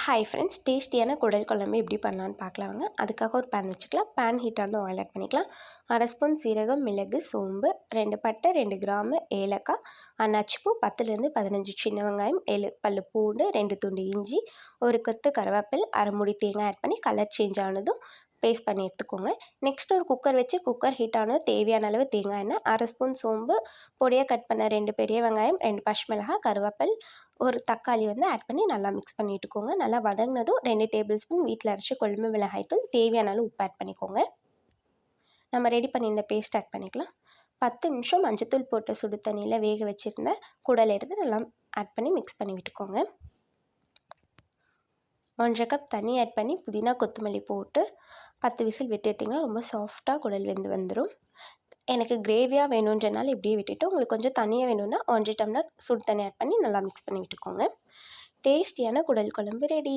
Hi friends, டேஸ்டியான குடல் குழம்பு எப்படி பண்ணலான்னு பார்க்கலாம் வாங்க. அதுக்காக ஒரு பேன் வச்சுக்கலாம். பேன் ஹீட் ஆனதும் ஆயில் ஆட் பண்ணிக்கலாம். 1/2 ஸ்பூன் சீரகம், மிளகு, சோம்பு, 2 பட்டை, 2 கிராம்பு, ஏலக்காய், அன்னாச்சிப்பூ, 10லேருந்து 15 சின்ன வெங்காயம், 7 பல்லு பூண்டு, 2 துண்டு இஞ்சி, ஒரு கொத்து கருவேப்பிலை, அரை மூடி தேங்காய் ஆட் பண்ணி கலர் சேஞ்ச் ஆனதும் பேஸ்ட் பண்ணி எடுத்துக்கோங்க. நெக்ஸ்ட் ஒரு குக்கர் வச்சு குக்கர் ஹீட் ஆனதும் தேவையான அளவு தேங்காய் எண்ணெய், 1/2 ஸ்பூன் சோம்பு, பொடியாக கட் பண்ண 2 பெரிய வெங்காயம், 2 பச்சை மிளகாய், கருவேப்பிலை, ஒரு தக்காளி ஆட் பண்ணி நல்லா மிக்ஸ் பண்ணி விட்டுக்கோங்க. நல்லா வதங்கினதும் 2 டேபிள் ஸ்பூன் வீட்டில் அரைச்சி கொழும்பு மிளகாய்த்தூள், தேவையான அளவு உப்பு ஆட் பண்ணிக்கோங்க. நம்ம ரெடி பண்ணி இந்த பேஸ்ட் ஆட் பண்ணிக்கலாம். 10 நிமிஷம் மஞ்சத்தூள் போட்டு சுடு தண்ணியில் வேக வச்சுருந்த குடல் எடுத்து நல்லா ஆட் பண்ணி மிக்ஸ் பண்ணி விட்டுக்கோங்க. 1/2 கப் தண்ணி ஆட் பண்ணி புதினா கொத்தமல்லி போட்டு 10 விசில் விட்டு எடுத்திங்கன்னா ரொம்ப சாஃப்டாக குடல் வெந்து வந்துடும். எனக்கு கிரேவியாக வேணுன்றனால இப்படியே விட்டுட்டு, உங்களுக்கு கொஞ்சம் தண்ணியாக வேணும்னா 1 டம்ளர் சுடு தண்ணி ஆட் பண்ணி நல்லா மிக்ஸ் பண்ணி விட்டுக்கோங்க. டேஸ்டியான குடல் குழம்பு ரெடி.